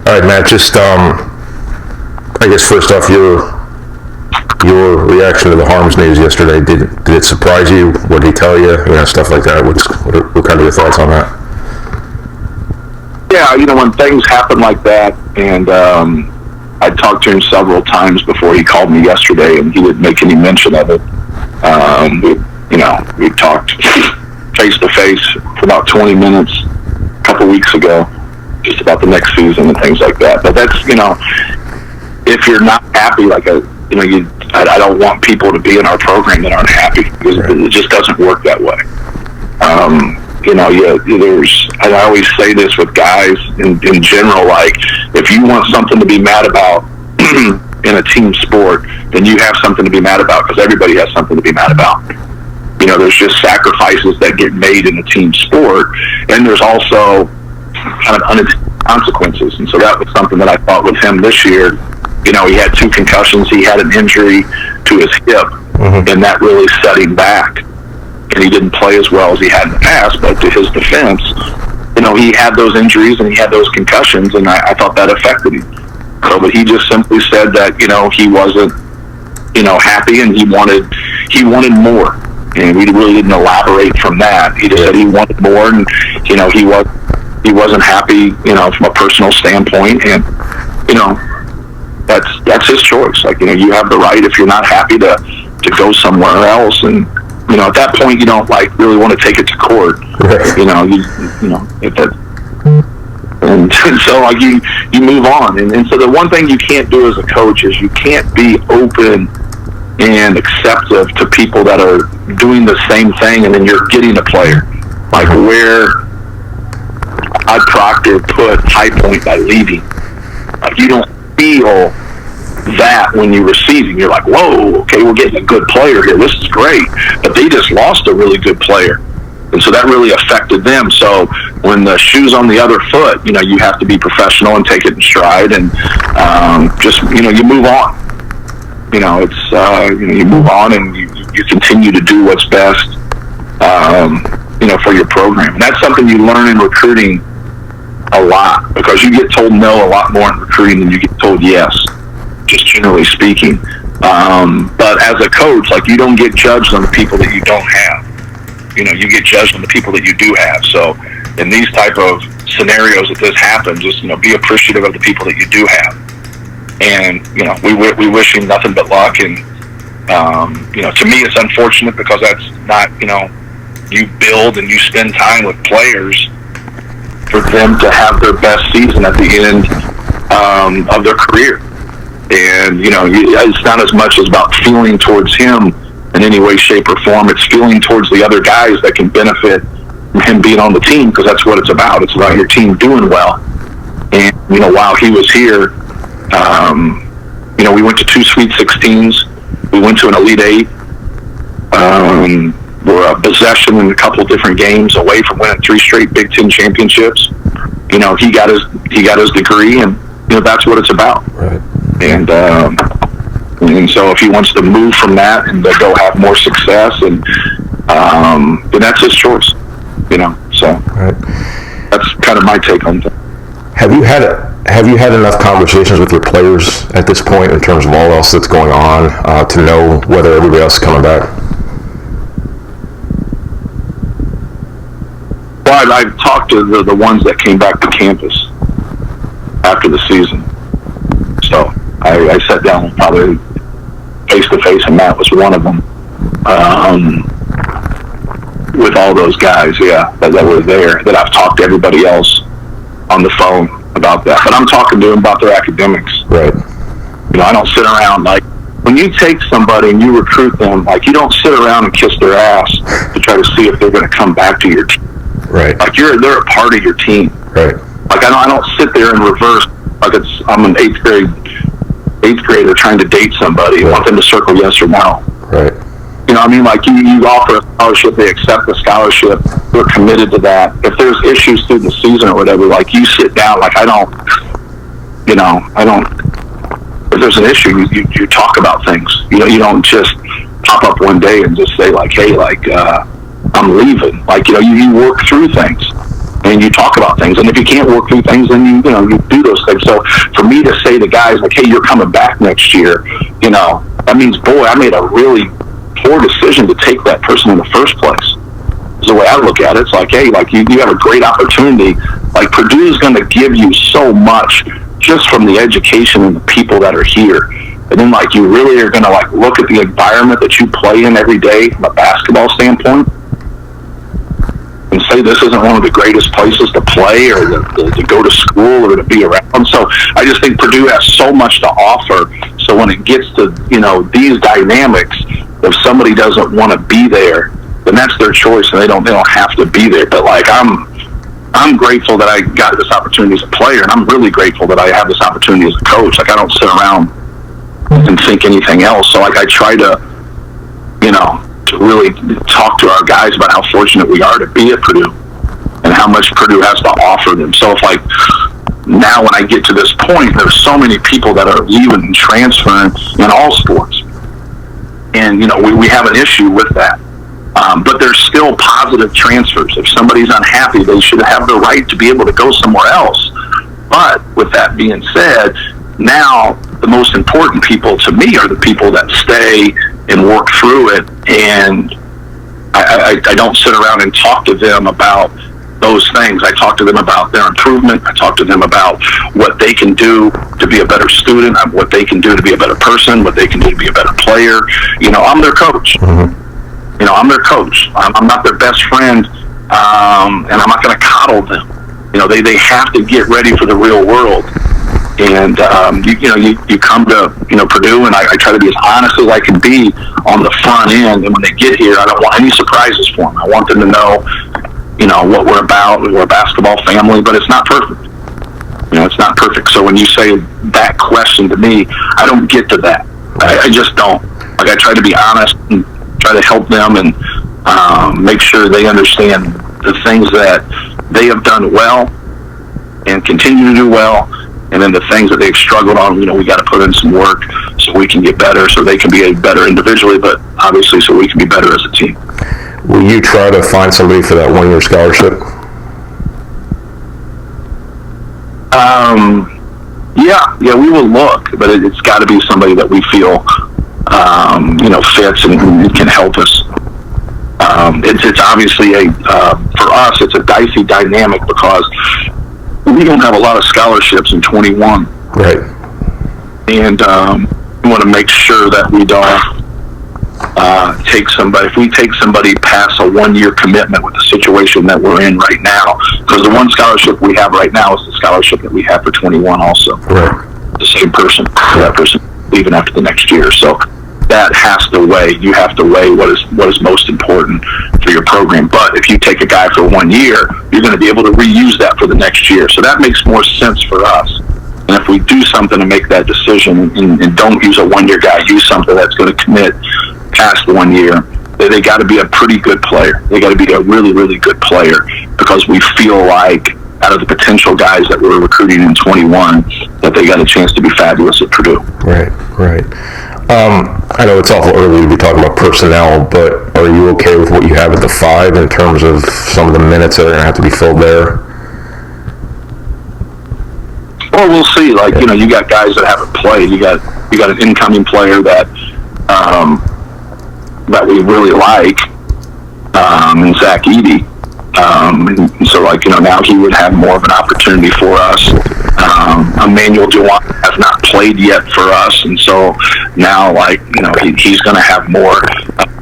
All right, Matt, just, I guess first off, your reaction to the Harms news yesterday, did it surprise you? What did he tell you? Stuff like that. What kind of your thoughts on that? Yeah, when things happen like that, and I talked to him several times before he called me yesterday, and he didn't make any mention of it. We talked face to face for about 20 minutes a couple weeks ago, just about the next season and things like that. But that's, if you're not happy, like I don't want people to be in our program that aren't happy, because it just doesn't work that way. I always say this with guys in general, like, if you want something to be mad about in a team sport, then you have something to be mad about, because everybody has something to be mad about. There's just sacrifices that get made in a team sport, and there's also kind of unintended consequences. And so that was something that I thought with him this year. He had 2 concussions, he had an injury to his hip, and that really set him back. And he didn't play as well as he had in the past, but to his defense, he had those injuries and he had those concussions, and I thought that affected him. So, but he just simply said that, he wasn't, happy, and he wanted more. And we really didn't elaborate from that. He just said he wanted more, and, he wasn't happy, from a personal standpoint, and, that's his choice. Like, you have the right, if you're not happy, to go somewhere else, and, at that point, you don't really want to take it to court. And so you move on. And so the one thing you can't do as a coach is you can't be open and acceptive to people that are doing the same thing, and then you're getting a player. Like where Todd Proctor put High Point by leaving. Like, you don't feel that when you're receiving. You're like, whoa, okay, we're getting a good player here. This is great. But they just lost a really good player. And so that really affected them. So when the shoe's on the other foot, you have to be professional and take it in stride, and just, you move on. You move on, and you continue to do what's best, for your program. And that's something you learn in recruiting a lot, because you get told no a lot more in recruiting than you get told yes, just generally speaking. But as a coach, you don't get judged on the people that you don't have. You get judged on the people that you do have. So in these type of scenarios that this happens, just, be appreciative of the people that you do have. And, we wish him nothing but luck. And, to me, it's unfortunate, because that's not, you build and you spend time with players for them to have their best season at the end of their career. And, it's not as much as about feeling towards him in any way, shape, or form. It's feeling towards the other guys that can benefit from him being on the team, because that's what it's about. It's about your team doing well. And, while he was here, we went to 2 Sweet 16s. We went to an Elite 8. We're a possession in a couple of different games away from winning 3 straight Big Ten championships. He got his degree, and that's what it's about. Right. And so if he wants to move from that and to go have more success, and then that's his choice. So right. That's kind of my take on that. Have you had enough conversations with your players at this point, in terms of all else that's going on, to know whether everybody else is coming back? Well, I've talked to the ones that came back to campus after the season. So I sat down probably face to face, and Matt was one of them. With all those guys, that were there, that I've talked to everybody else on the phone about that. But I'm talking to them about their academics. Right. I don't sit around, when you take somebody and you recruit them, you don't sit around and kiss their ass to try to see if they're going to come back to your team. Right. They're a part of your team. Right. I don't sit there and reverse, I'm an eighth grader trying to date somebody and want them to circle yes or no. Right. You offer a scholarship, they accept the scholarship, we're committed to that. If there's issues through the season or whatever, you sit down, if there's an issue, you talk about things. You don't just pop up one day and just say, hey, I'm leaving. You work through things. and you talk about things. And if you can't work through things, then you do those things. So for me to say to guys like, hey, you're coming back next year, that means, boy, I made a really poor decision to take that person in the first place. Is the way I look at it. It's like, hey, like you have a great opportunity. Like Purdue is going to give you so much just from the education and the people that are here. And then like you really are going to like look at the environment that you play in every day from a basketball standpoint and say this isn't one of the greatest places to play or to go to school or to be around. So I just think Purdue has so much to offer. So when it gets to, these dynamics, if somebody doesn't want to be there, then that's their choice and they don't have to be there. But like I'm grateful that I got this opportunity as a player, and I'm really grateful that I have this opportunity as a coach. Like I don't sit around and think anything else. So like I try to, to really talk to our guys about how fortunate we are to be at Purdue and how much Purdue has to offer them. So if like now when I get to this point, there's so many people that are leaving and transferring in all sports. And, we have an issue with that. But there's still positive transfers. If somebody's unhappy, they should have the right to be able to go somewhere else. But with that being said, now the most important people to me are the people that stay and work through it. And I don't sit around and talk to them about those things. I talk to them about their improvement. I talk to them about what they can do to be a better student, what they can do to be a better person, what they can do to be a better player. I'm their coach. Mm-hmm. I'm their coach. I'm not their best friend, and I'm not going to coddle them. They have to get ready for the real world. And you come to Purdue, and I try to be as honest as I can be on the front end. And when they get here, I don't want any surprises for them. I want them to know, what we're about. We're a basketball family, but it's not perfect. It's not perfect. So when you say that question to me, I don't get to that. I just don't. Like I try to be honest and try to help them and make sure they understand the things that they have done well and continue to do well, and then the things that they've struggled on, we got to put in some work so we can get better, so they can be better individually, but obviously so we can be better as a team. Will you try to find somebody for that one-year scholarship? Yeah, we will look, but it's got to be somebody that we feel fits and can help us. It's obviously for us, it's a dicey dynamic because we don't have a lot of scholarships in 21. Right. And we want to make sure that we don't take somebody. If we take somebody past a one-year commitment with the situation that we're in right now, because the one scholarship we have right now is the scholarship that we have for 21 also. Right. The same person. That person leaving after the next year. So that has to weigh. You have to weigh what is most important for your program. But if you take a guy for 1 year, you're going to be able to reuse that for the next year. So that makes more sense for us. And if we do something to make that decision and don't use a one-year guy, use something that's going to commit past 1 year, they got to be a pretty good player. They got to be a really, really good player because we feel like out of the potential guys that we're recruiting in 21, that they got a chance to be fabulous at Purdue. Right. I know it's awful early to be talking about personnel, but are you okay with what you have at the 5 in terms of some of the minutes that are going to have to be filled there? Well, we'll see. Like, you got guys that haven't played. You got an incoming player that we really like, and Zach Edey. And so, now he would have more of an opportunity for us. Emmanuel Dewan has not played yet for us, and so now, he's going to have more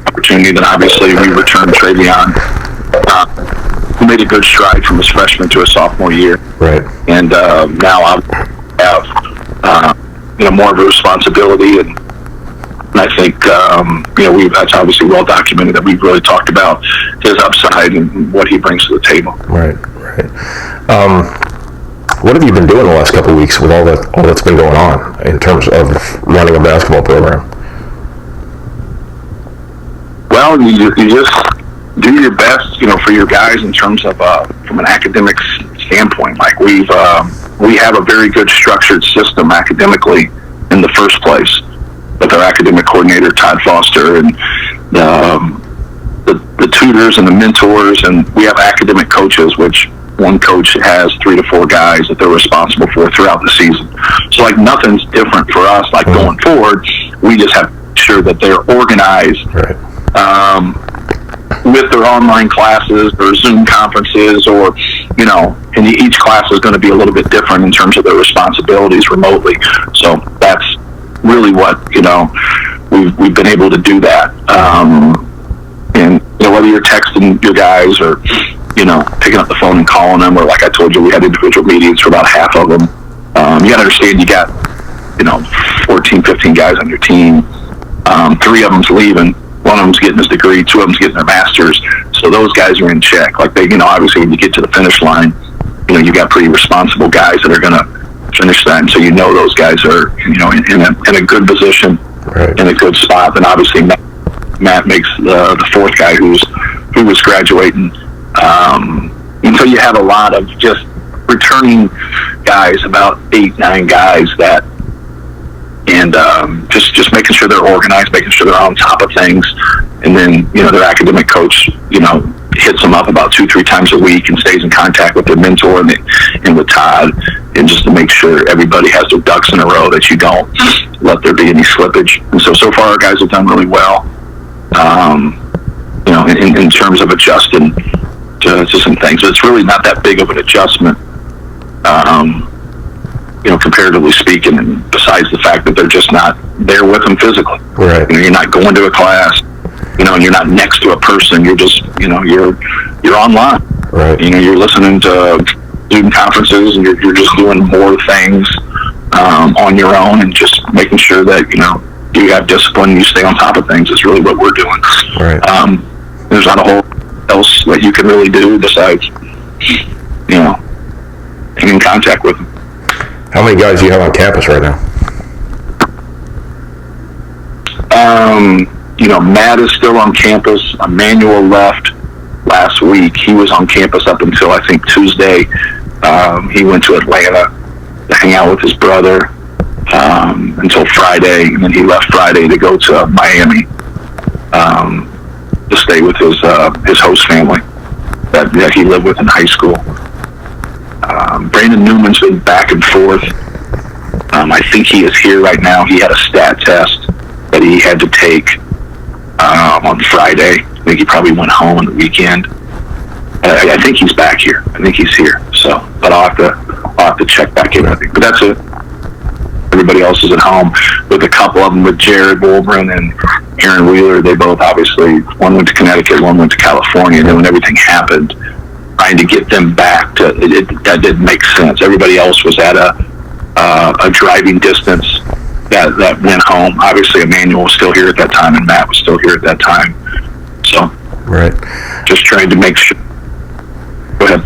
opportunity than obviously we returned Travion, who made a good stride from his freshman to his sophomore year. Right. And now I have more of a responsibility, and I think that's obviously well documented that we've really talked about his upside and what he brings to the table. Right. What have you been doing the last couple of weeks with all that's been going on in terms of running a basketball program? Well, you just do your best, for your guys in terms of from an academic standpoint. Like we have a very good structured system academically in the first place with our academic coordinator Todd Foster and the tutors and the mentors, and we have academic coaches, which one coach has 3 to 4 guys that they're responsible for throughout the season. So like nothing's different for us. Like going forward, we just have to make sure that they're organized. Right. With their online classes or Zoom conferences, or and each class is going to be a little bit different in terms of their responsibilities remotely. So that's really what we've been able to do that. And whether you're texting your guys or picking up the phone and calling them, or like I told you, we had individual meetings for about half of them. You got to understand, you got 14, 15 guys on your team. 3 of them's leaving. 1 of them's getting his degree, 2 of them's getting their masters. So those guys are in check. Like they, obviously when you get to the finish line, you got pretty responsible guys that are going to finish that. And so those guys are, in a good position, right, in a good spot. Then obviously Matt makes the 4th guy who was graduating. And so you have a lot of just returning guys, about 8, 9 guys that. And just making sure they're organized, making sure they're on top of things, and then their academic coach hits them up about 2-3 times a week and stays in contact with their mentor and with Todd, and just to make sure everybody has their ducks in a row, that you don't let there be any slippage. And so far our guys have done really well, in terms of adjusting to some things. So it's really not that big of an adjustment. Comparatively speaking, and besides the fact that they're just not there with them physically. Right. You're not going to a class, and you're not next to a person. You're just, you're online. Right. You're listening to Zoom conferences, and you're just doing more things on your own, and just making sure that, you have discipline, you stay on top of things is really what we're doing. Right. There's not a whole else that you can really do besides, being in contact with them. How many guys do you have on campus right now? Matt is still on campus. Emmanuel left last week. He was on campus up until I think Tuesday. He went to Atlanta to hang out with his brother until Friday, and then he left Friday to go to Miami to stay with his host family that he lived with in high school. Brandon Newman's been back and forth. I think he is here right now. He had a stat test that he had to take on Friday. I think he probably went home on the weekend. I think he's back here. I think he's here. So, but I'll have to check back in with him. But that's it. Everybody else is at home, with a couple of them, with Jared Wolbrin and Aaron Wheeler. They both obviously, one went to Connecticut, one went to California. And then when everything happened, trying to get them back to that didn't make sense. Everybody else was at a driving distance that went home. Obviously, Emmanuel was still here at that time, and Matt was still here at that time. So, right, just trying to make sure. Go ahead.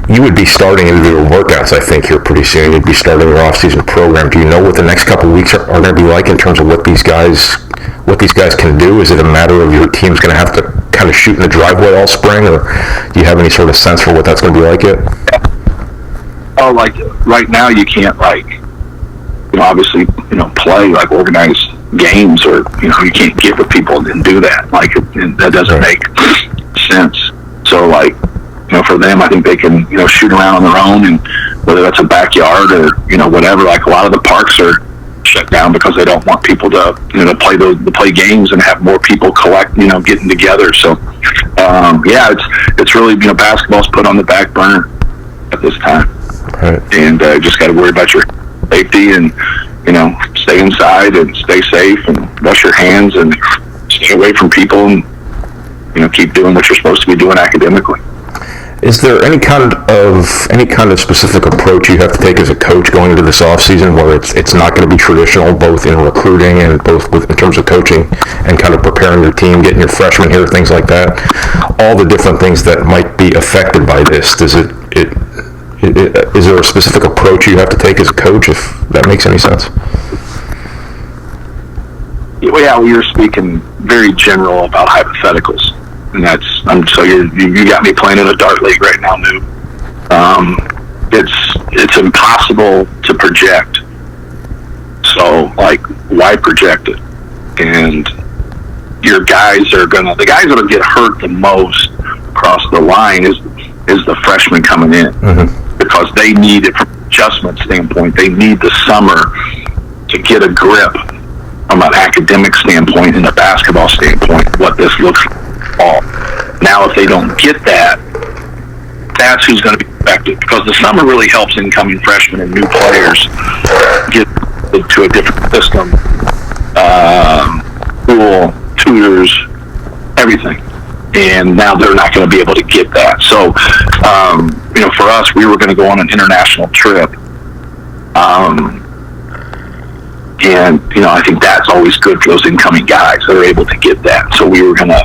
You would be starting individual workouts, I think, here pretty soon. You'd be starting your off-season program. Do you know what the next couple of weeks are going to be like in terms of what these guys can do? Is it a matter of your team's going to have to kind of shoot in the driveway all spring, or do you have any sort of sense for what that's going to be like yet? Oh, like right now you can't obviously play like organized games, or you can't get with people and do that. Like that doesn't make sense. So for them, I think they can shoot around on their own, and whether that's a backyard or whatever. Like a lot of the parks are shut down because they don't want people to play games and have more people getting together. So it's really basketball's put on the back burner at this time. Right. And just got to worry about your safety and stay inside and stay safe and wash your hands and stay away from people and keep doing what you're supposed to be doing academically. Is there any kind of specific approach you have to take as a coach going into this off season, where it's not going to be traditional, both in recruiting and in terms of coaching and kind of preparing your team, getting your freshmen here, things like that? All the different things that might be affected by this. Is there a specific approach you have to take as a coach, if that makes any sense? Yeah, we were speaking very general about hypotheticals. And so you got me playing in a dart league right now, Noob. It's impossible to project. So why project it? And the guys that'll get hurt the most across the line is is the freshmen coming in, because they need it from an adjustment standpoint. They need the summer to get a grip from an academic standpoint and a basketball standpoint, what this looks like. Now, if they don't get that, that's who's going to be affected, because the summer really helps incoming freshmen and new players get to a different system, school, tutors, everything. And now they're not going to be able to get that. So, for us, we were going to go on an international trip. And, I think that's always good for those incoming guys that are able to get that. So we were going to,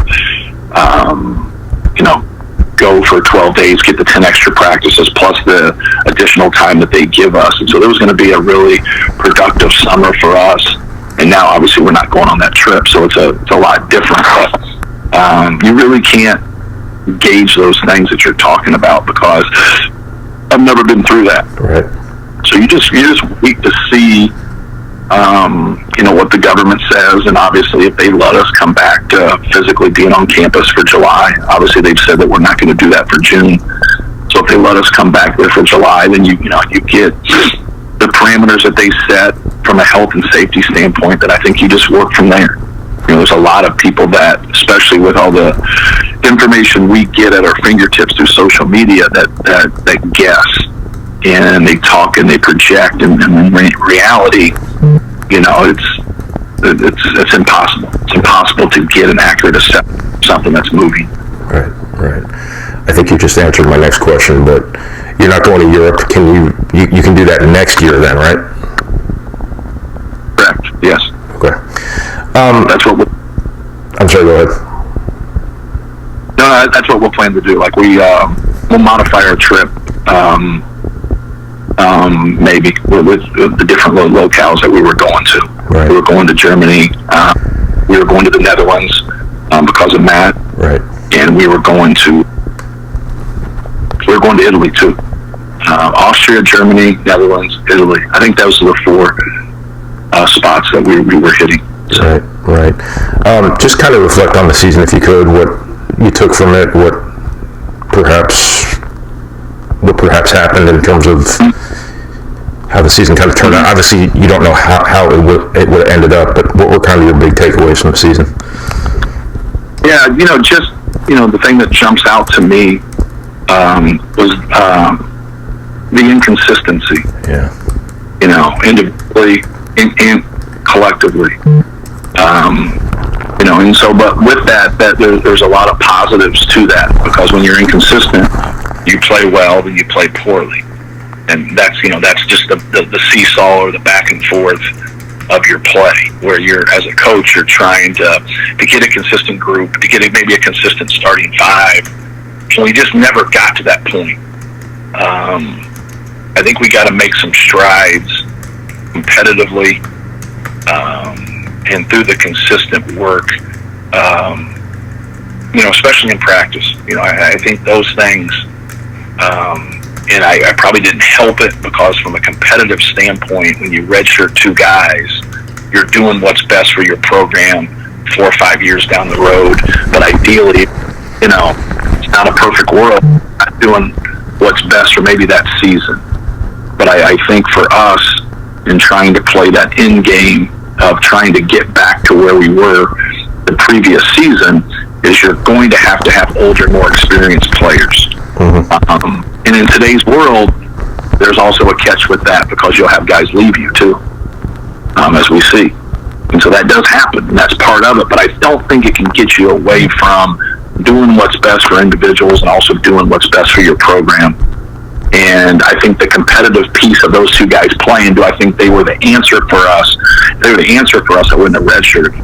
go for 12 days, get the 10 extra practices, plus the additional time that they give us. And so there was going to be a really productive summer for us. And now, obviously, we're not going on that trip, so it's a lot different. But you really can't gauge those things that you're talking about, because I've never been through that. Right. So you just wait to see, what the government says, and obviously if they let us come back to physically being on campus for July. Obviously, they've said that we're not going to do that for June. So if they let us come back there for July, then you get the parameters that they set from a health and safety standpoint, that I think you just work from there. There's a lot of people that, especially with all the information we get at our fingertips through social media, that guess, and they talk and they project, and in reality, it's impossible. It's impossible to get an accurate assessment of something that's moving. Right. I think you just answered my next question, but you're not going to Europe. Can you can do that next year then, right? Correct. Yes. Okay. That's what I'm sorry, go ahead. No, that's what we'll plan to do. Like we'll modify our trip, maybe with the different locales that we were going to. Right. We were going to Germany. We were going to the Netherlands because of Matt. Right. And we were going to Italy too. Austria, Germany, Netherlands, Italy. I think those are the 4 spots that we were hitting. So. Right. Just kind of reflect on the season, if you could, what you took from it, what perhaps happened in terms of how the season kind of turned out. Obviously, you don't know how it would have ended up, but what were kind of your big takeaways from the season? Yeah, the thing that jumps out to me was the inconsistency. Yeah. Individually and collectively. And so, but with that there's a lot of positives to that, because when you're inconsistent, you play well, then you play poorly. And that's just the seesaw, or the back and forth of your play, where you're, as a coach, you're trying to get a consistent group, to get maybe a consistent starting 5. So we just never got to that point. I think we got to make some strides competitively, and through the consistent work, especially in practice. I think those things, and I probably didn't help it, because from a competitive standpoint, when you redshirt 2 guys, you're doing what's best for your program 4 or 5 years down the road. But ideally, it's not a perfect world. Not doing what's best for maybe that season. But I think for us, in trying to play that end game of trying to get back to where we were the previous season, is you're going to have older, more experienced players. Mm-hmm. And in today's world, there's also a catch with that, because you'll have guys leave you too, as we see. And so that does happen, and that's part of it. But I don't think it can get you away from doing what's best for individuals and also doing what's best for your program. And I think the competitive piece of those 2 guys playing, I think they were the answer for us. They were the answer for us that were in the red shirt.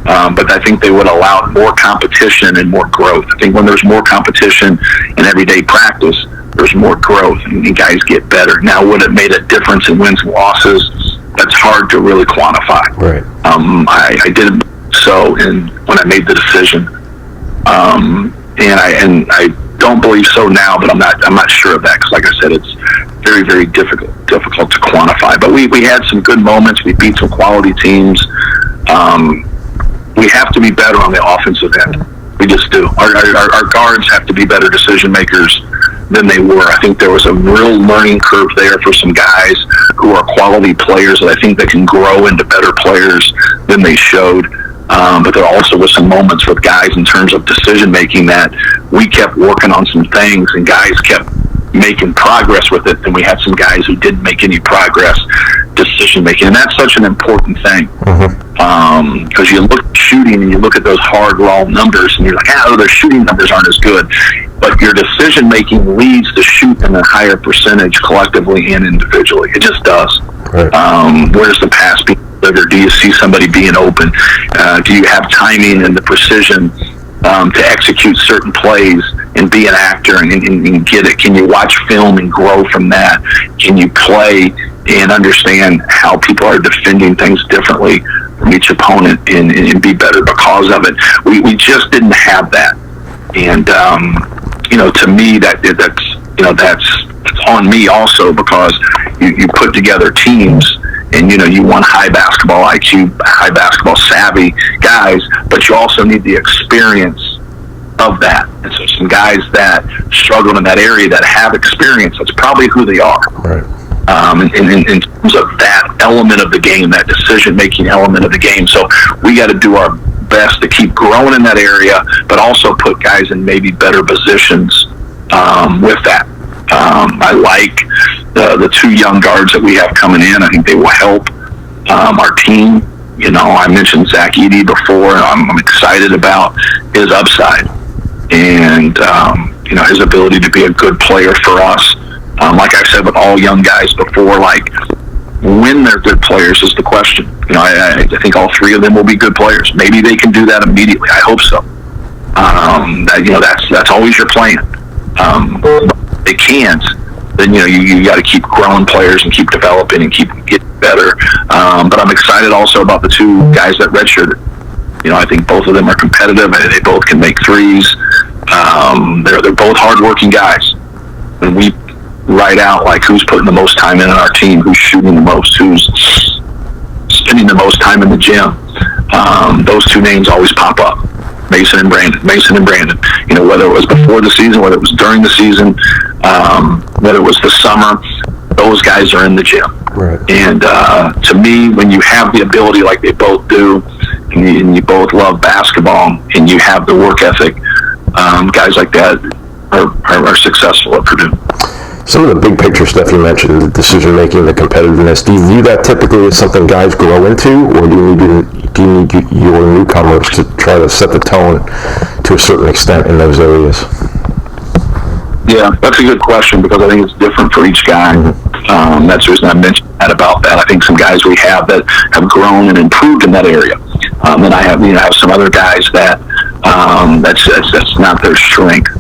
But I think they would allow more competition and more growth. I think when there's more competition in everyday practice, there's more growth, and guys get better. Now, would it made a difference in wins and losses? That's hard to really quantify. Right. I did so when I made the decision, and I don't believe so now, but I'm not sure of that, because, like I said, it's very, very difficult to quantify. But we had some good moments. We beat some quality teams. We have to be better on the offensive end. We just do. Our guards have to be better decision makers. than they were. I think there was a real learning curve there for some guys who are quality players that I think that can grow into better players than they showed. But there also was some moments with guys in terms of decision making that we kept working on some things and guys kept making progress with it, and we had some guys who didn't make any progress decision making, and that's such an important thing. Because you look at shooting and you look at those hard raw numbers and you're like, their shooting numbers aren't as good, but your decision making leads to shoot in a higher percentage collectively and individually. It just does. Right. Where's the pass being delivered? Do you see somebody being open? Do you have timing and the precision to execute certain plays and be an actor and get it? Can you watch film and grow from that? Can you play and understand how people are defending things differently from each opponent and be better because of it? We just didn't have that. And, to me, that's on me also, because you put together teams and, you want high basketball IQ, high basketball savvy guys, but you also need the experience of that. And so some guys that struggle in that area that have experience, that's probably who they are. Right. In terms of that element of the game, that decision-making element of the game. So we got to do our best to keep growing in that area, but also put guys in maybe better positions with that. I like the two young guards that we have coming in. I think they will help our team. I mentioned Zach Edey before. I'm excited about his upside and, his ability to be a good player for us. Like I said with all young guys before, when they're good players is the question. I think all three of them will be good players. Maybe they can do that immediately. I hope so. That's always your plan. If they can't, then you got to keep growing players and keep developing and keep getting better. But I'm excited also about the two guys that redshirted. I think both of them are competitive and they both can make threes. They're both hardworking guys. When we write out who's putting the most time in our team, who's shooting the most, who's spending the most time in the gym, those two names always pop up. Mason and Brandon. Whether it was before the season, whether it was during the season, whether it was the summer, those guys are in the gym. Right. And to me, when you have the ability like they both do, and you both love basketball, and you have the work ethic, guys like that are successful at Purdue. Some of the big picture stuff you mentioned, the decision making, the competitiveness, do you view that typically as something guys grow into, or do you need your newcomers to try to set the tone to a certain extent in those areas? Yeah, that's a good question, because I think it's different for each guy. That's the reason I mentioned about that. I think some guys we have that have grown and improved in that area. Then I have some other guys that that's not their strength.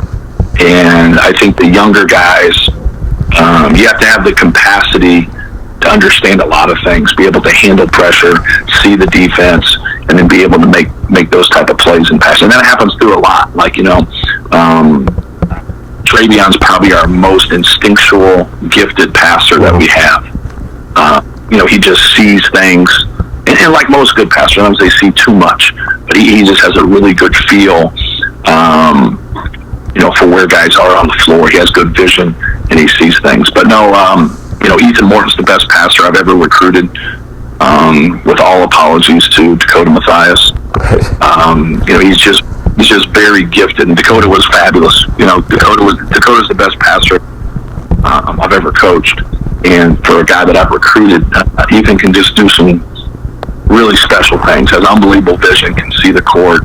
And I think the younger guys, you have to have the capacity to understand a lot of things, be able to handle pressure, see the defense, and then be able to make those type of plays and pass. And that happens through a lot. Travion's probably our most instinctual, gifted passer that we have. He just sees things, and like most good passers, sometimes they see too much, but he just has a really good feel, for where guys are on the floor. He has good vision, and he sees things. But no, Ethan Morton's the best passer I've ever recruited, with all apologies to Dakota Mathias. He's just very gifted, and Dakota was fabulous. Dakota's the best passer I've ever coached, and for a guy that I've recruited, Ethan can just do some really special things. Has unbelievable vision, can see the court.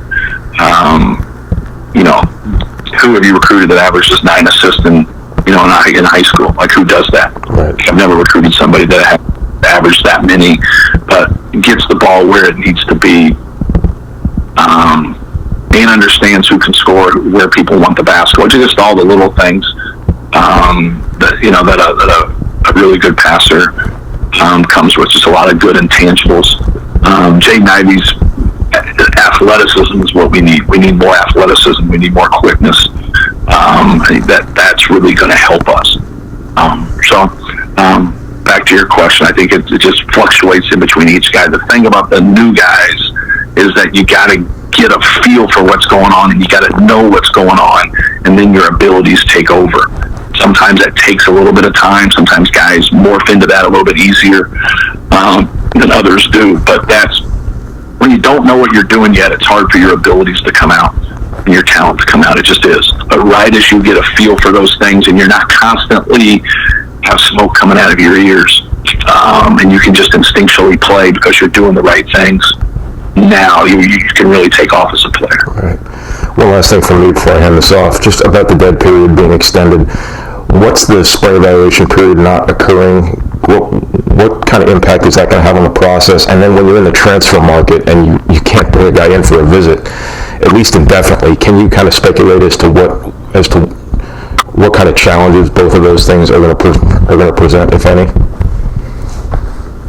Who have you recruited that averages 9 assists in high school? Who does that? Right. I've never recruited somebody that averaged that many, but gets the ball where it needs to be. And understands who can score, where people want the basketball. Just all the little things that a really good passer comes with. Just a lot of good intangibles. Jay Knivey's athleticism is what we need. We need more athleticism. We need more quickness. I think that's really going to help us. Back to your question, I think it just fluctuates in between each guy. The thing about the new guys is that you got to get a feel for what's going on, and you got to know what's going on, and then your abilities take over. Sometimes that takes a little bit of time. Sometimes guys morph into that a little bit easier than others do. But that's when you don't know what you're doing yet, it's hard for your abilities to come out and your talent to come out. It just is. But right as you get a feel for those things and you're not constantly have smoke coming out of your ears, and you can just instinctually play because you're doing the right things, now you can really take off as a player. All right. One last thing from me before I hand this off, just about the dead period being extended. What's the spring evaluation period not occurring? What kind of impact is that going to have on the process? And then when you're in the transfer market and you can't bring a guy in for a visit, at least indefinitely, can you kind of speculate as to what kind of challenges both of those things are going to present, if any?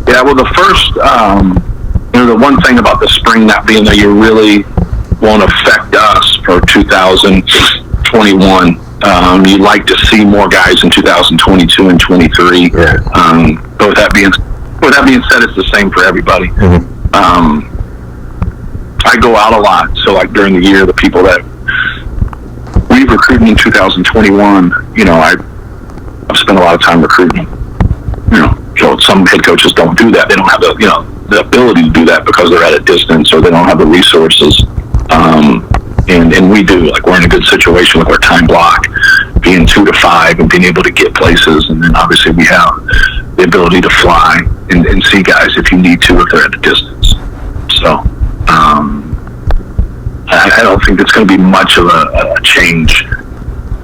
Yeah, well, the first, the one thing about the spring not being there, you really won't affect us for 2021. You'd like to see more guys in 2022 and 23. Right. But with that being said, it's the same for everybody. Mm-hmm. I go out a lot, so like during the year, the people that we've recruited in 2021, I've spent a lot of time recruiting. So some head coaches don't do that. They don't have the ability to do that because they're at a distance or they don't have the resources. And we do. Like, we're in a good situation with our time block being 2 to 5 and being able to get places. And then obviously we have the ability to fly and see guys if you need to, if they're at a distance. So I don't think it's going to be much of a change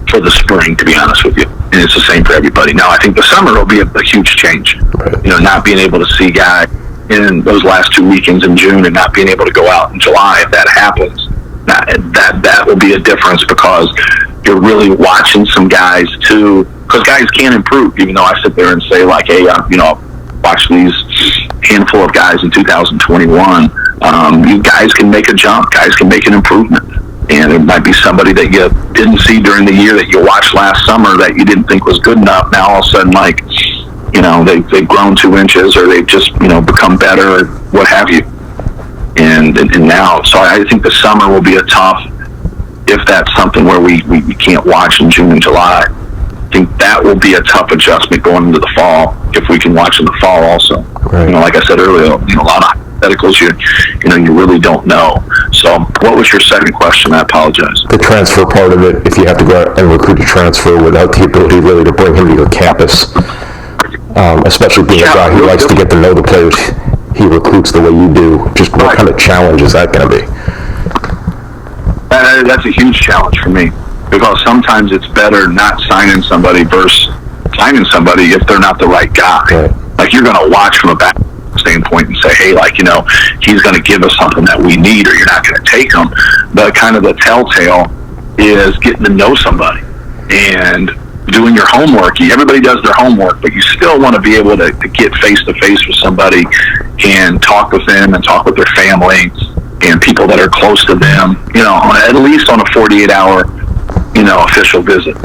for the spring, to be honest with you. And it's the same for everybody. Now, I think the summer will be a huge change. Right. Not being able to see guys in those last 2 weekends in June and not being able to go out in July, if that happens, that will be a difference, because you're really watching some guys too, because guys can improve. Even though I sit there and say like, hey, watch these handful of guys in 2021, you guys can make a jump, guys can make an improvement. And it might be somebody that you didn't see during the year that you watched last summer that you didn't think was good enough. Now all of a sudden, like, they've grown 2 inches, or they've just, become better, or what have you. And now, so I think the summer will be a tough, if that's something where we can't watch in June and July. I think that will be a tough adjustment going into the fall, if we can watch in the fall also. Right. Like I said earlier, a lot of hypotheticals you really don't know. So what was your second question? I apologize. The transfer part of it, if you have to go out and recruit a transfer without the ability really to bring him to your campus, especially being a guy who likes to get to know the players he recruits the way you do, just what kind of challenge is that going to be? That's a huge challenge for me, because sometimes it's better not signing somebody versus signing somebody if they're not the right guy. Right. Like, you're going to watch from a back standpoint and say, hey, he's going to give us something that we need, or you're not going to take him. But kind of the telltale is getting to know somebody and doing your homework. Everybody does their homework, but you still want to be able to get face-to-face with somebody and talk with them and talk with their family and people that are close to them, at least on a 48-hour, official visit.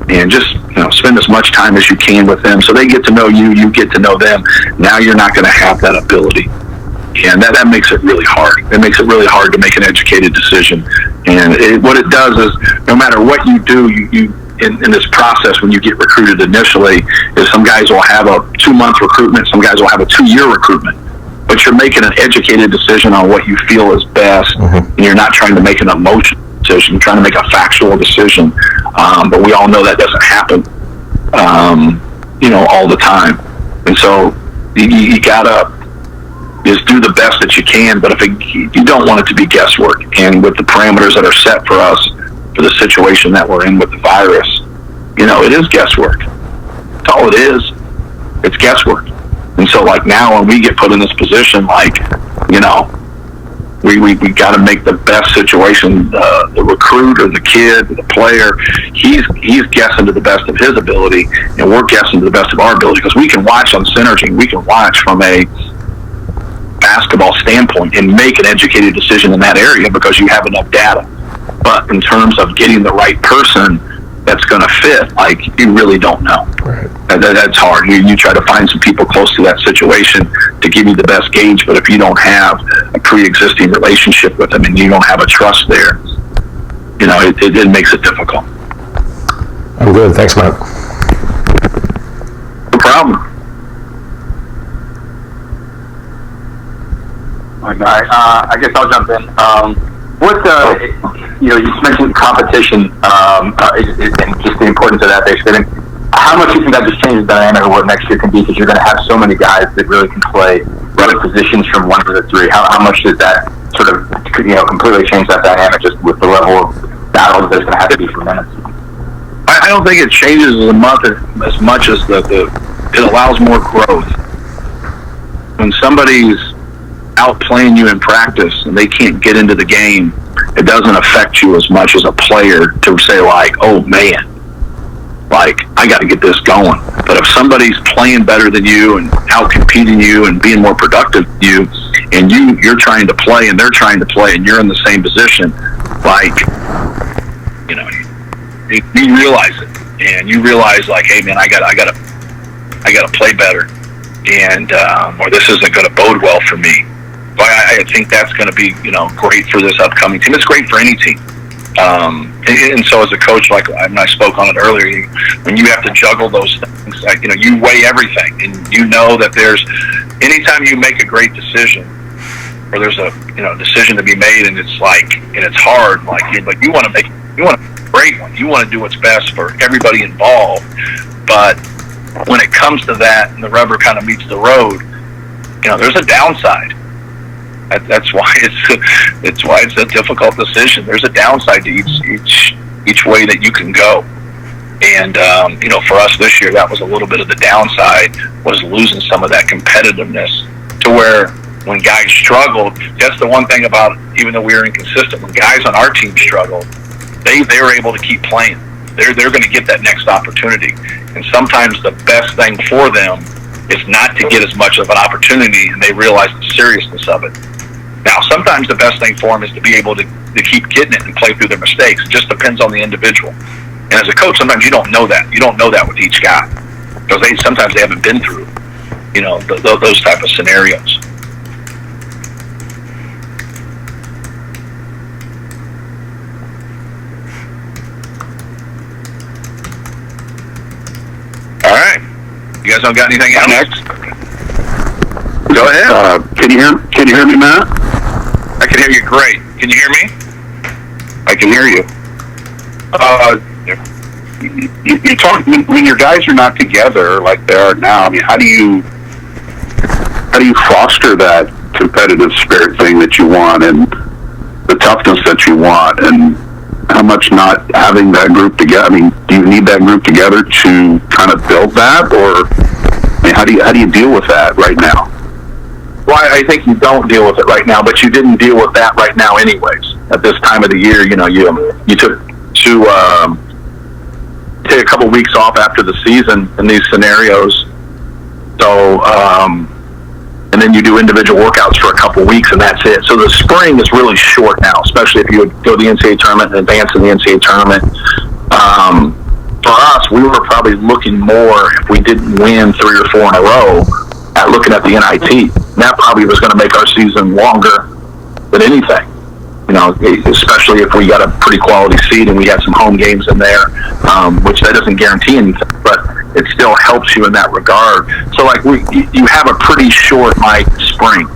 And just, spend as much time as you can with them so they get to know you, you get to know them. Now you're not going to have that ability. And that makes it really hard. It makes it really hard to make an educated decision. And what it does is, no matter what you do, you in this process, when you get recruited initially, is some guys will have a 2-month recruitment, some guys will have a 2-year recruitment. But you're making an educated decision on what you feel is best, and you're not trying to make an emotional decision. You're trying to make a factual decision. But we all know that doesn't happen, all the time. And so you gotta just do the best that you can. But you don't want it to be guesswork. And with the parameters that are set for us, for the situation that we're in with the virus, it is guesswork. That's all it is. It's guesswork. And so, like, now when we get put in this position, like, we got to make the best situation. The recruit or the kid, the player, he's guessing to the best of his ability, and we're guessing to the best of our ability, because we can watch on Synergy. We can watch from a basketball standpoint and make an educated decision in that area because you have enough data. But in terms of getting the right person that's going to fit, like, you really don't know. Right. That's hard. You try to find some people close to that situation to give you the best gauge, but if you don't have a pre-existing relationship with them and you don't have a trust there, it makes it difficult. I'm good. Thanks, Mike. No problem. I guess I'll jump in. You mentioned competition and just the importance of that basically. How much do you think that just changes the dynamic of what next year can be? Because you're going to have so many guys that really can play other positions from 1 to 3. How much does that sort of completely change that dynamic just with the level of battle that there's going to have to be for minutes? I don't think it changes as much as it allows more growth. When somebody's outplaying you in practice and they can't get into the game, it doesn't affect you as much as a player to say like, oh man, like I got to get this going. But if somebody's playing better than you and out-competing you and being more productive than you, and you're trying to play and they're trying to play and you're in the same position, like, you realize it, and you realize like, hey man, I gotta play better, and or this isn't going to bode well for me. But I think that's going to be great for this upcoming team. It's great for any team. And so as a coach, like I spoke on it earlier, when you have to juggle those things, like, you weigh everything, and you know that anytime you make a great decision, or there's a decision to be made, and it's hard, you want to make a great one. You want to do what's best for everybody involved. But when it comes to that, and the rubber kind of meets the road, there's a downside. That's why it's a difficult decision. There's a downside to each way that you can go. And for us this year, that was a little bit of the downside, was losing some of that competitiveness, to where when guys struggled, that's the one thing about, even though we were inconsistent, when guys on our team struggled, they were able to keep playing. They're going to get that next opportunity. And sometimes the best thing for them is not to get as much of an opportunity, and they realize the seriousness of it. Now, sometimes the best thing for them is to be able to keep getting it and play through their mistakes. It just depends on the individual. And as a coach, sometimes you don't know that. You don't know that with each guy, because sometimes they haven't been through, those type of scenarios. All right. You guys don't got anything else? Next. Go ahead. Can you hear me, Matt? I can hear you great. Can you hear me? I can hear you. You talk when your guys are not together like they are now. I mean, how do you foster that competitive spirit thing that you want, and the toughness that you want, and how much not having that group together? I mean, do you need that group together to kind of build that, or how do you deal with that right now? Well, I think you don't deal with it right now, but you didn't deal with that right now anyways. At this time of the year, you took to take a couple weeks off after the season in these scenarios. So, and then you do individual workouts for a couple weeks, and that's it. So the spring is really short now, especially if you would go to the NCAA tournament and advance in the NCAA tournament. For us, we were probably looking more, if we didn't win 3 or 4 in a row, at looking at the NIT. And that probably was going to make our season longer than anything. Especially if we got a pretty quality seed and we had some home games in there, which that doesn't guarantee anything, but it still helps you in that regard. So, you have a pretty short, spring.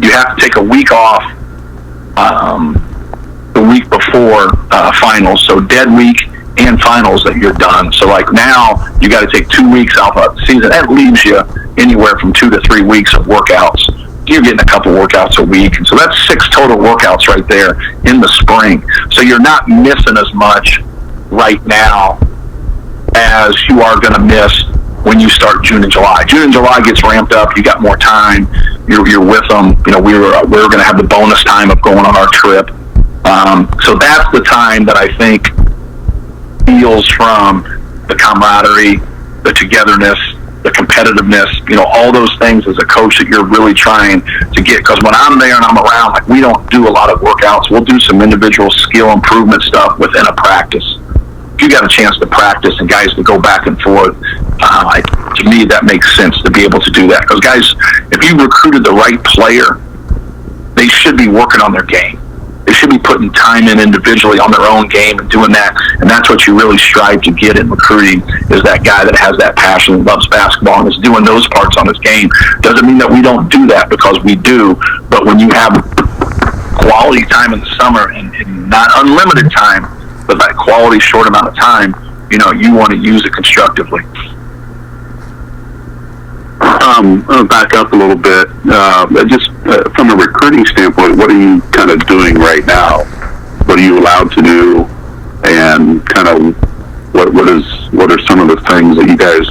You have to take a week off the week before finals, so dead week and finals that you're done. So, now you got to take 2 weeks off of the season. That leaves you anywhere from 2 to 3 weeks of workouts. You're getting a couple workouts a week, and so that's 6 total workouts right there in the spring. So you're not missing as much right now as you are going to miss when you start June and July. June and July gets ramped up. You got more time. You're with them. We were going to have the bonus time of going on our trip. So that's the time that I think feels from the camaraderie, the togetherness, the competitiveness, all those things as a coach that you're really trying to get. Because when I'm there and I'm around, we don't do a lot of workouts. We'll do some individual skill improvement stuff within a practice. If you got a chance to practice and guys to go back and forth, to me that makes sense to be able to do that. Because guys, if you recruited the right player, they should be working on their game. They should be putting time in individually on their own game and doing that. And that's what you really strive to get in recruiting, is that guy that has that passion and loves basketball and is doing those parts on his game. Doesn't mean that we don't do that, because we do. But when you have quality time in the summer and not unlimited time, but that quality short amount of time, you want to use it constructively. I'll back up a little bit. Just from a recruiting standpoint, what are you kind of doing right now? What are you allowed to do? And kind of what are some of the things that you guys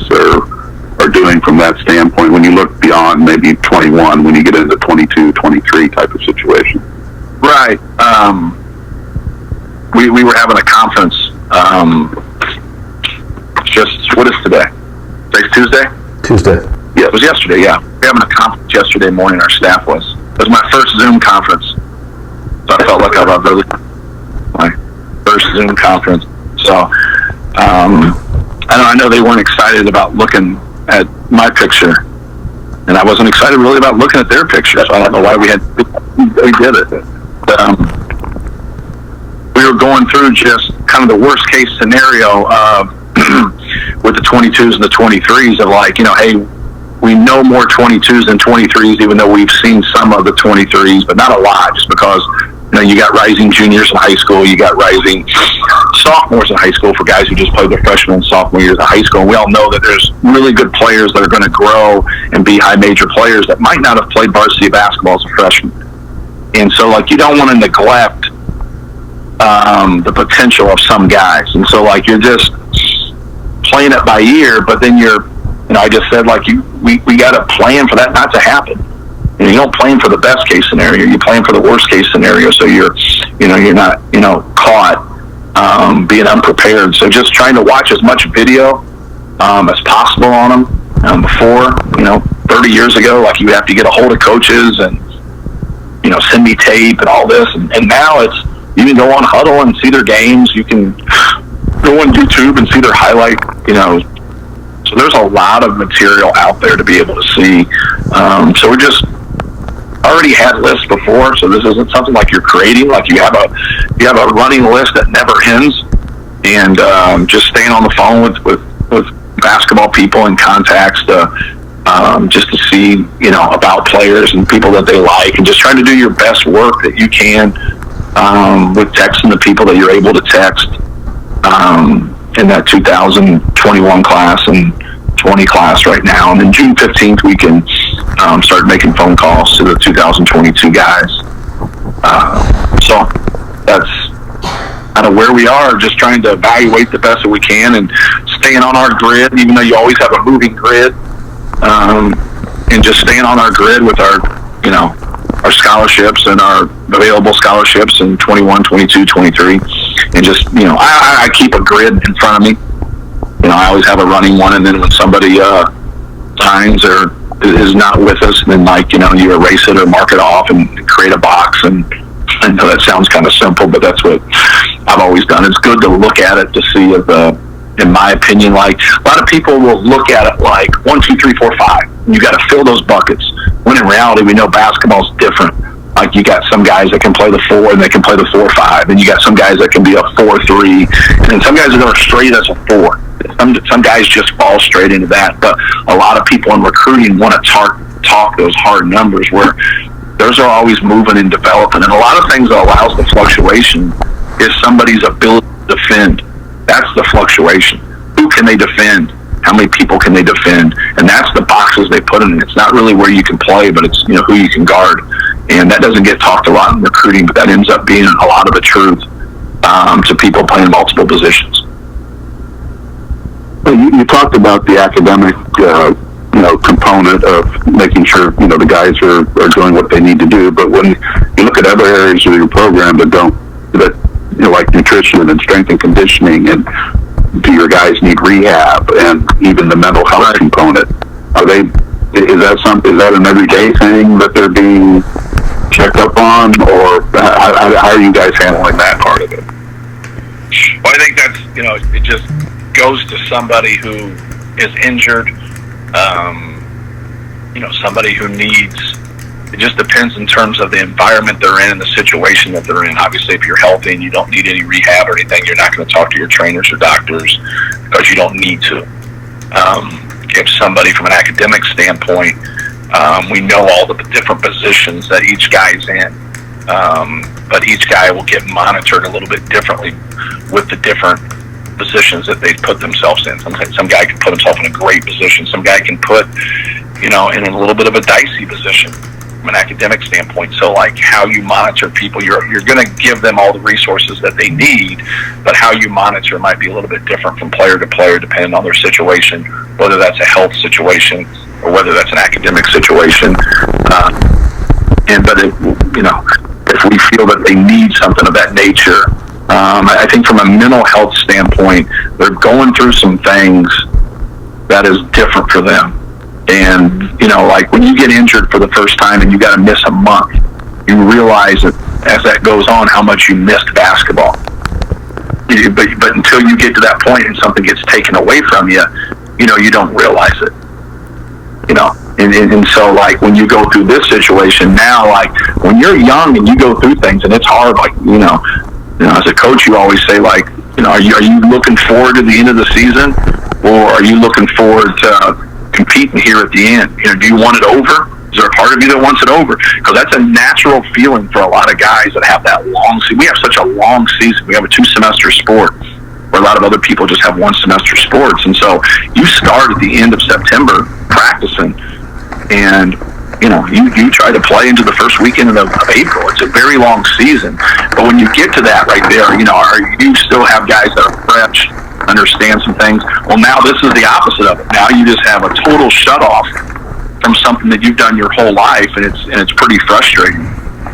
are doing from that standpoint when you look beyond maybe 21, when you get into 22, 23 type of situation? Right. We were having a conference. What is today? Today's Tuesday? Tuesday. Yeah, it was yesterday, yeah. We were having a conference yesterday morning, our staff was. It was my first Zoom conference. So I felt like I was really my first Zoom conference. So I know they weren't excited about looking at my picture. And I wasn't excited really about looking at their picture. So I don't know why we did it. We were going through just kind of the worst case scenario of with the 22s and the 23s of like, hey, we know more 22s than 23s, even though we've seen some of the 23s, but not a lot, just because, you got rising juniors in high school, you got rising sophomores in high school for guys who just played their freshman and sophomore years in high school. And we all know that there's really good players that are going to grow and be high major players that might not have played varsity basketball as a freshman. And so, you don't want to neglect the potential of some guys. And so, you're just playing it by ear, but then I just said, we got to plan for that not to happen. You don't plan for the best case scenario. You plan for the worst case scenario. So you're not, caught being unprepared. So just trying to watch as much video as possible on them. Before, 30 years ago, you have to get a hold of coaches and, send me tape and all this. And now you can go on Huddle and see their games. You can go on YouTube and see their highlight, So there's a lot of material out there to be able to see. So we just already had lists before, so this isn't something like you're creating. You have a running list that never ends, and just staying on the phone with basketball people and contacts just to see about players and people that they like, and just trying to do your best work that you can with texting the people that you're able to text in that 2021 class and 20 class right now. And then June 15th, we can start making phone calls to the 2022 guys. So that's kind of where we are, just trying to evaluate the best that we can and staying on our grid, even though you always have a moving grid, and just staying on our grid with our scholarships and our available scholarships in 21, 22, 23. And just, I keep a grid in front of me. I always have a running one, and then when somebody signs or is not with us, then you erase it or mark it off and create a box. And I know that sounds kind of simple, but that's what I've always done. It's good to look at it to see if, in my opinion, a lot of people will look at it 1, 2, 3, 4, 5. And you got to fill those buckets. When in reality, we know basketball's different. You got some guys that can play the 4 and they can play the 4-5, and you got some guys that can be a 4-3, and then some guys that are straight as a 4. Some guys just fall straight into that. But a lot of people in recruiting want to talk those hard numbers where those are always moving and developing. And a lot of things that allows the fluctuation is somebody's ability to defend. That's the fluctuation. Who can they defend? How many people can they defend? And that's the boxes they put in. It's not really where you can play, but it's who you can guard. And that doesn't get talked a lot in recruiting, but that ends up being a lot of the truth to people playing multiple positions. You talked about the academic, component of making sure the guys are doing what they need to do. But when you look at other areas of your program like nutrition and strength and conditioning, and do your guys need rehab, and even the mental health component, is that an everyday thing that they're being checked up on, or how are you guys handling that part of it? Well, I think that's it just goes to somebody who is injured, somebody who needs It just depends in terms of the environment they're in and the situation that they're in. Obviously, if you're healthy and you don't need any rehab or anything, you're not going to talk to your trainers or doctors because you don't need to. If somebody from an academic standpoint, we know all the different positions that each guy's in, but each guy will get monitored a little bit differently with the different positions that they've put themselves in. Some guy can put himself in a great position. Some guy can put, in a little bit of a dicey position from an academic standpoint. So like how you monitor people, you're going to give them all the resources that they need, but how you monitor might be a little bit different from player to player depending on their situation, whether that's a health situation or whether that's an academic situation. If we feel that they need something of that nature, I think from a mental health standpoint, they're going through some things that is different for them. And, like when you get injured for the first time and you got to miss a month, you realize that as that goes on, how much you missed basketball. But until you get to that point and something gets taken away from you, you don't realize it. And so like when you go through this situation now, like when you're young and you go through things and it's hard, like, as a coach, you always say like, are you looking forward to the end of the season, or are you looking forward to competing here at the end? Do you want it over? Is there a part of you that wants it over? Because that's a natural feeling for a lot of guys that have that long season. We have such a long season. We have a 2-semester sport, where a lot of other people just have 1-semester sports. And so you start at the end of September practicing, and you try to play into the first weekend of April. It's a very long season. But when you get to that right there, you still have guys that are fresh, understand some things. Well, now this is the opposite of it. Now you just have a total shutoff from something that you've done your whole life, and it's pretty frustrating.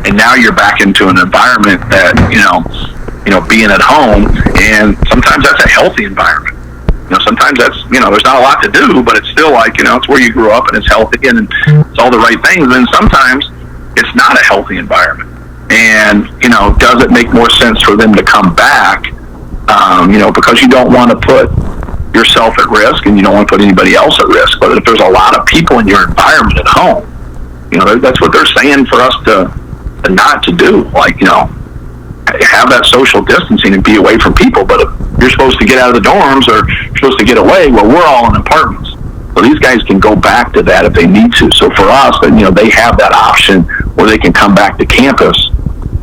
And now you're back into an environment that being at home, and sometimes that's a healthy environment. Sometimes that's, there's not a lot to do, but it's still like, it's where you grew up and it's healthy and it's all the right things. And then sometimes it's not a healthy environment. And, does it make more sense for them to come back, because you don't want to put yourself at risk and you don't want to put anybody else at risk. But if there's a lot of people in your environment at home, that's what they're saying for us to not to do. Like, have that social distancing and be away from people. But if you're supposed to get out of the dorms or you're supposed to get away, well, we're all in apartments. So these guys can go back to that if they need to. So for us, they have that option where they can come back to campus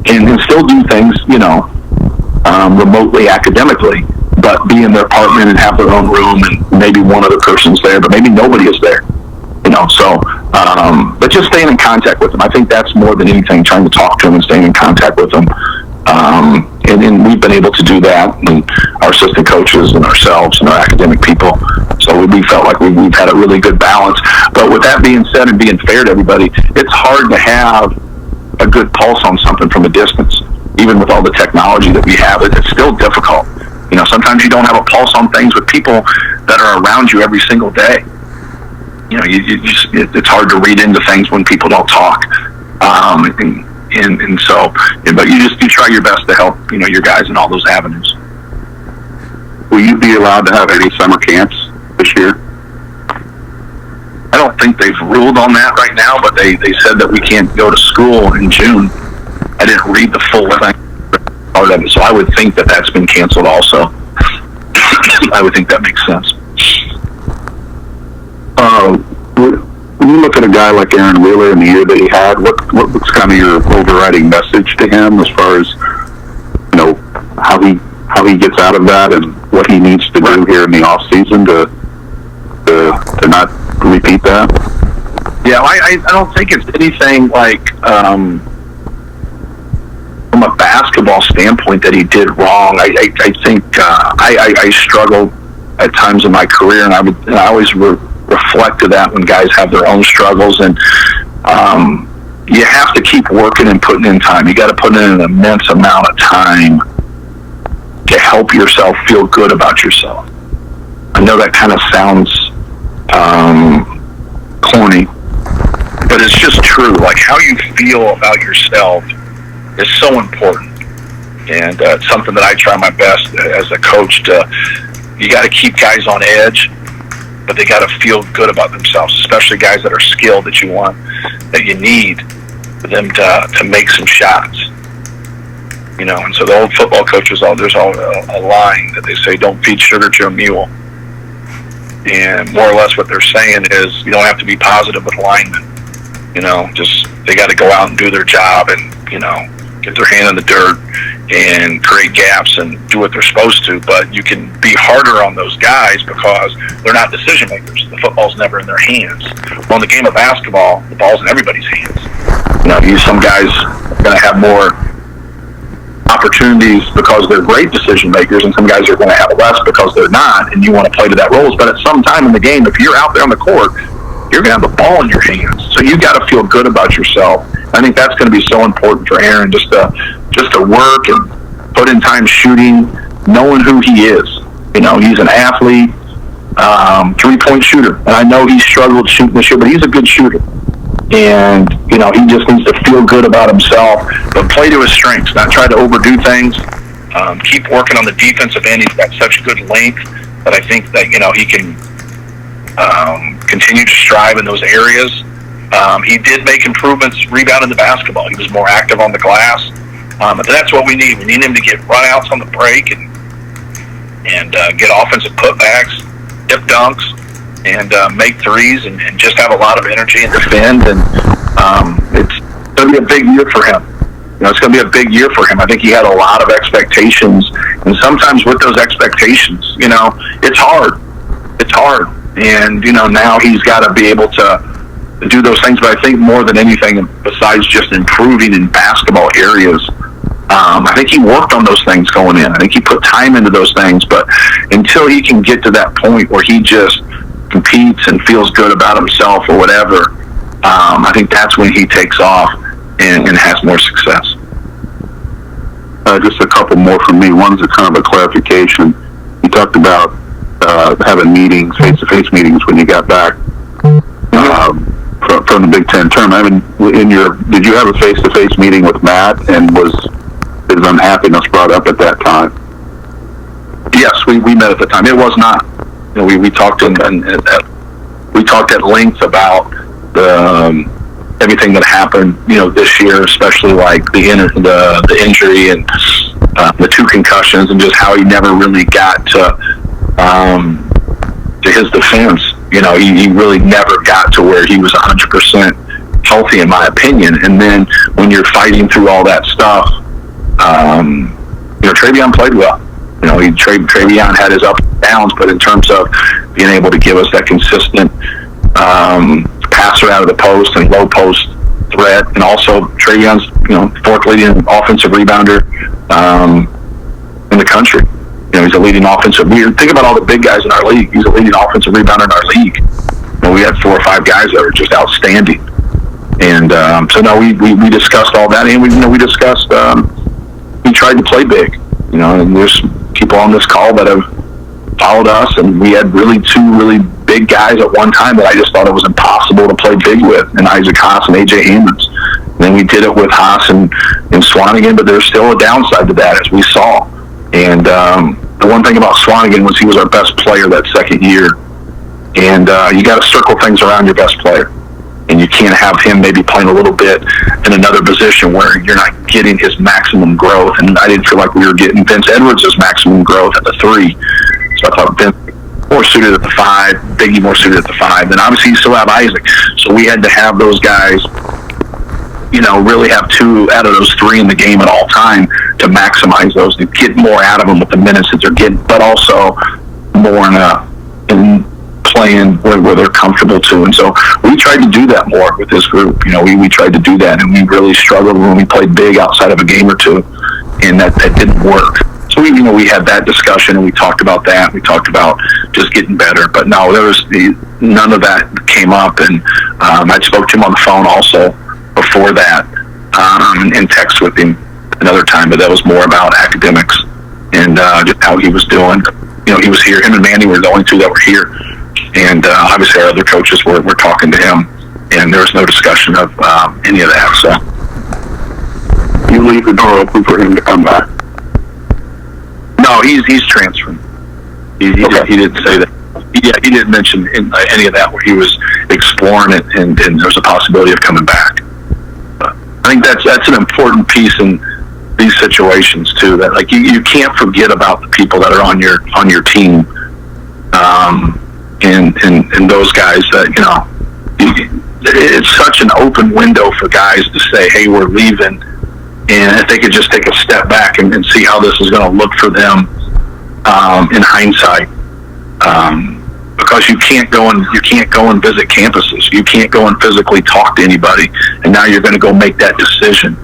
and still do things, remotely academically, but be in their apartment and have their own room, and maybe one other person's there, but maybe nobody is there. But just staying in contact with them. I think that's more than anything, trying to talk to them and staying in contact with them. And we've been able to do that, and our assistant coaches and ourselves and our academic people. So we felt like we've had a really good balance. But with that being said and being fair to everybody, it's hard to have a good pulse on something from a distance. Even with all the technology that we have, it's still difficult. Sometimes you don't have a pulse on things with people that are around you every single day. It's hard to read into things when people don't talk. But you try your best to help, your guys in all those avenues. Will you be allowed to have any summer camps this year? I don't think they've ruled on that right now, but they said that we can't go to school in June. I didn't read the full thing, part of it, so I would think that that's been canceled also. I would think that makes sense. When you look at a guy like Aaron Wheeler in the year that he had, what's kind of your overriding message to him as far as how he gets out of that and what he needs to do here in the off season to not repeat that? Yeah, I don't think it's anything like from a basketball standpoint that he did wrong. I think I struggled at times in my career, and I always reflect to that when guys have their own struggles, and you have to keep working and putting in time. You got to put in an immense amount of time to help yourself feel good about yourself. I know that kind of sounds corny, but it's just true. Like, how you feel about yourself is so important, and it's something that I try my best as a coach to. You got to keep guys on edge, but they got to feel good about themselves, especially guys that are skilled that you want, that you need. for them to make some shots. You know, and so the old football coaches, there's a line that they say, don't feed sugar to a mule. And more or less what they're saying is you don't have to be positive with linemen. You know, just they got to go out and do their job and, you know, get their hand in the dirt and create gaps and do what they're supposed to. But you can be harder on those guys because they're not decision makers. The football's never in their hands. Well, in the game of basketball, the ball's in everybody's hands. You know, some guys are going to have more opportunities because they're great decision makers, and some guys are going to have less because they're not, and you want to play to that roles. But at some time in the game, if you're out there on the court, you're going to have the ball in your hands. So you got to feel good about yourself. I think that's going to be so important for Aaron, just to work and put in time shooting, knowing who he is. You know, he's an athlete, 3-point shooter, and I know he struggled shooting this year, but he's a good shooter. And, you know, he just needs to feel good about himself, but play to his strengths, not try to overdo things. Keep working on the defensive end. He's got such good length that I think that, you know, he can continue to strive in those areas. He did make improvements rebounding the basketball. He was more active on the glass. But that's what we need. We need him to get runouts on the break and get offensive putbacks, dip dunks, and make threes and just have a lot of energy and defend. And it's going to be a big year for him. You know, it's going to be a big year for him. I think he had a lot of expectations. And sometimes with those expectations, you know, it's hard. It's hard. And, you know, now he's got to be able to do those things. But I think more than anything, besides just improving in basketball areas, I think he worked on those things going in. I think he put time into those things. But until he can get to that point where he just competes and feels good about himself or whatever, I think that's when he takes off and has more success. Just a couple more from me. One's a kind of a clarification. You talked about having meetings, face-to-face meetings when you got back from the Big Ten tournament. Did you have a face-to-face meeting with Matt, and was his unhappiness brought up at that time? Yes, we met at the time. It was not. You know, we talked we talked at length about everything that happened, you know, this year, especially like the injury and the 2 concussions, and just how he never really got to his defense. You know, he really never got to where he was 100% healthy, in my opinion. And then when you're fighting through all that stuff, you know, Travion played well. You know, Travion had his ups and downs, but in terms of being able to give us that consistent passer out of the post and low post threat, and also Travion's, you know, 4th leading offensive rebounder in the country. You know, he's a leading offensive. Think about all the big guys in our league. He's a leading offensive rebounder in our league. You know, we had 4 or 5 guys that were just outstanding. And so no, we discussed all that, and we discussed. We tried to play big. You know, and there's people on this call that have followed us, and we had 2 really big guys at one time that I just thought it was impossible to play big with, and Isaac Haas and AJ Hammonds. And then we did it with Haas and Swanigan, but there's still a downside to that, as we saw. And the one thing about Swanigan was he was our best player that second year, and you got to circle things around your best player. And you can't have him maybe playing a little bit in another position where you're not getting his maximum growth. And I didn't feel like we were getting Vince Edwards' maximum growth at the 3. So I thought Vince more suited at the 5, Biggie more suited at the 5. And obviously you still have Isaac. So we had to have those guys, you know, really have 2 out of those 3 in the game at all time to maximize those, to get more out of them with the minutes that they're getting, but also more in playing where they're comfortable to. And so we tried to do that more with this group. You know, we tried to do that, and we really struggled when we played big outside of a game or 2, and that didn't work. So we had that discussion, and we talked about that. We talked about just getting better, but no, none of that came up. And I spoke to him on the phone also before that, and text with him another time, but that was more about academics and just how he was doing. You know, he was here. Him and Manny were the only 2 that were here. And obviously our other coaches were talking to him, and there was no discussion of any of that. So you leave the door open for him to come back? No, he's transferring. He didn't say that. He didn't mention any of that where he was exploring it, and there's a possibility of coming back. I think that's an important piece in these situations too. That like you can't forget about the people that are on your team, and those guys that it's such an open window for guys to say, hey, we're leaving, and if they could just take a step back and see how this is going to look for them in hindsight. Because you can't go and visit campuses. You can't go and physically talk to anybody, and now you're going to go make that decision.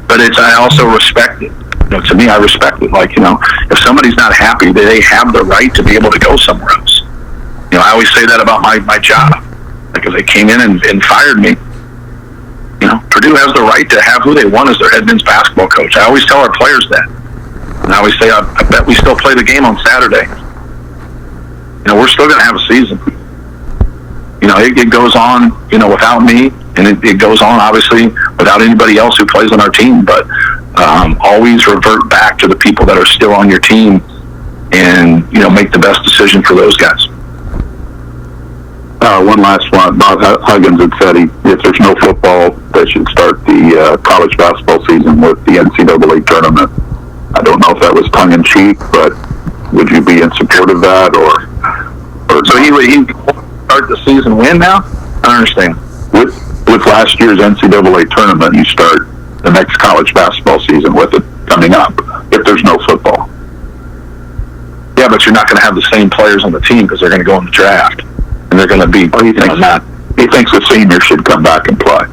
But I also respect it. To me, I respect it. Like, if somebody's not happy, they have the right to be able to go somewhere else. I always say that about my job. Like, if they came in and fired me, Purdue has the right to have who they want as their head men's basketball coach. I always tell our players that. And I always say, I bet we still play the game on Saturday. We're still going to have a season. It goes on, without me, and it goes on, obviously, without anybody else who plays on our team. But always revert back to the people that are still on your team and, make the best decision for those guys. One last one. Bob Huggins had said if there's no football, they should start the college basketball season with the NCAA tournament. I don't know if that was tongue-in-cheek, but would you be in support of that, or so he start the season when now? I don't understand. With last year's NCAA tournament, you start the next college basketball season with it coming up if there's no football. Yeah, but you're not going to have the same players on the team because they're going to go in the draft, and they're going to be. He thinks the seniors should come back and play.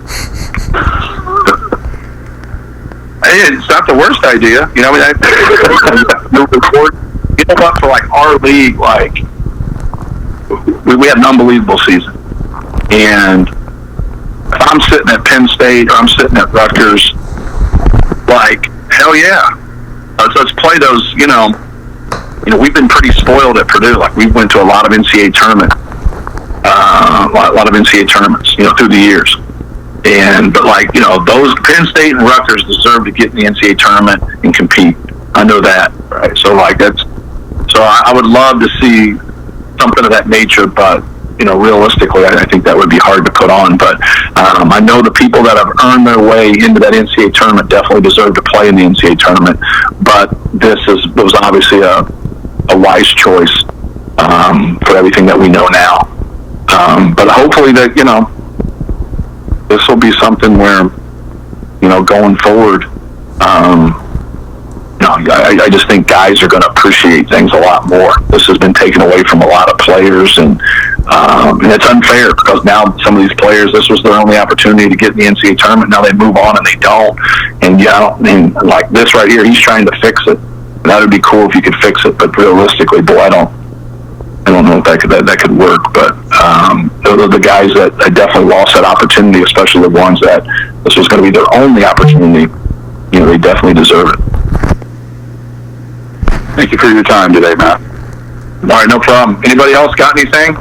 It's not the worst idea. For like our league, like we had an unbelievable season, and if I'm sitting at Penn State or I'm sitting at Rutgers, like hell yeah, let's play those. We've been pretty spoiled at Purdue. Like we went to a lot of NCAA tournaments through the years. But those Penn State and Rutgers deserve to get in the NCAA tournament and compete. I know that, right? So I would love to see something of that nature, but realistically, I think that would be hard to put on. But I know the people that have earned their way into that NCAA tournament definitely deserve to play in the NCAA tournament. But was obviously a wise choice for everything that we know now. But hopefully that this will be something where going forward. I just think guys are going to appreciate things a lot more. This has been taken away from a lot of players, and it's unfair because now some of these players, this was their only opportunity to get in the NCAA tournament. Now they move on and they don't. And like this right here, he's trying to fix it. That would be cool if you could fix it, but realistically, boy, I don't know if that could work. But the guys that definitely lost that opportunity, especially the ones that this was going to be their only opportunity, they definitely deserve it. Thank you for your time today, Matt. All right, no problem. Anybody else got anything?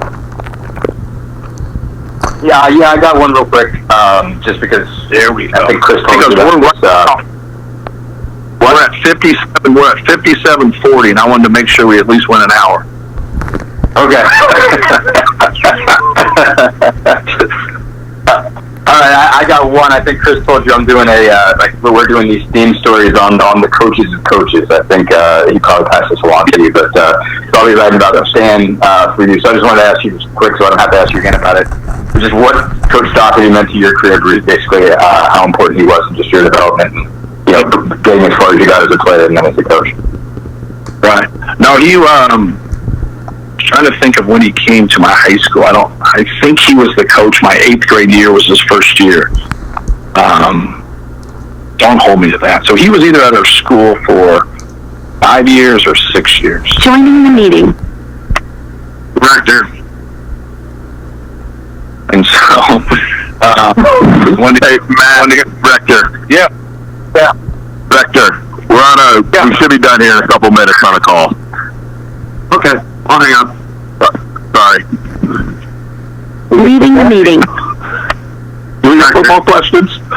Yeah, I got one real quick. Just because there we go. I think Chris told we're at 57. We're at 57:40, and I wanted to make sure we at least went an hour. Okay. All right, I got one. I think Chris told you I'm doing we're doing these theme stories on the coaches of coaches. I think he probably passed this along to you, but I'll be writing about Stan for you. So I just wanted to ask you just quick, so I don't have to ask you again about it. Just what Coach Doherty meant to your career, basically how important he was in just your development and getting as far as you got as a player and then as a coach. Right. No, he trying to think of when he came to my high school. I think he was the coach. My 8th grade year was his first year. Don't hold me to that. So he was either at our school for 5 years or 6 years. Joining the meeting. Right there. And so, Rector. Yeah. Rector, we should be done here in a couple minutes on a call. Okay. I'll hang on. Sorry. Leading the meeting. Do we have football questions? I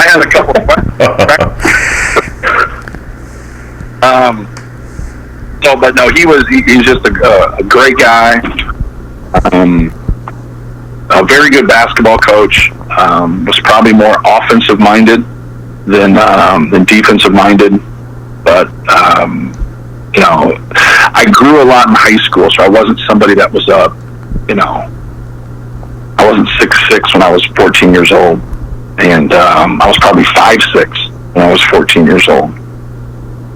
had a couple of questions. He's just a great guy. a very good basketball coach. Was probably more offensive minded than defensive minded, but you know, I grew a lot in high school, so I wasn't somebody that was I wasn't 6'6" when I was 14 years old, and I was probably 5'6" when I was 14 years old.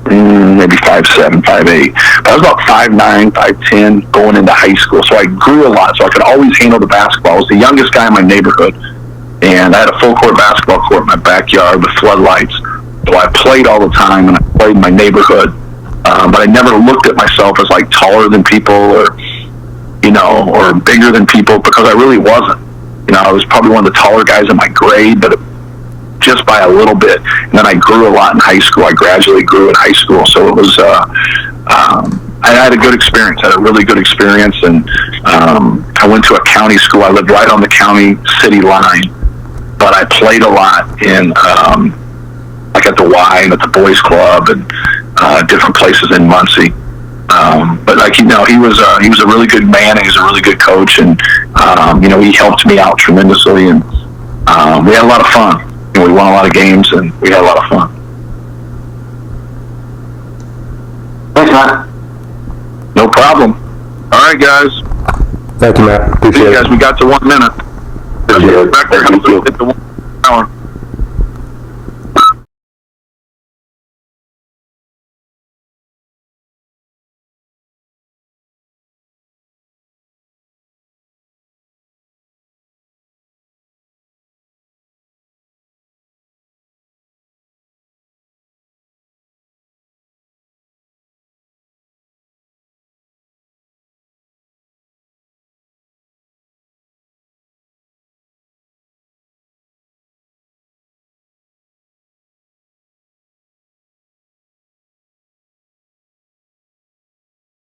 Maybe 5'7", 5'8". But I was about 5'9", 5'10" going into high school, so I grew a lot, so I could always handle the basketball. I was the youngest guy in my neighborhood, and I had a full-court basketball court in my backyard with floodlights, so I played all the time, and I played in my neighborhood, but I never looked at myself as, like, taller than people or, you know, or bigger than people, because I really wasn't. You know, I was probably one of the taller guys in my grade, but just by a little bit. And then I grew a lot in high school. I gradually grew in high school. So it was, I had a good experience. I had a really good experience. And I went to a county school. I lived right on the county city line. But I played a lot in, like at the Y and at the Boys Club and different places in Muncie. But like, you know, he was a really good man, and he was a really good coach, and you know, he helped me out tremendously, and we had a lot of fun. You know, we won a lot of games, and we had a lot of fun. Thanks, Matt. No problem. All right, guys. Thank you, Matt. Appreciate See you it. guys. We got to 1 minute. Appreciate it. Back there, hit the 1 hour.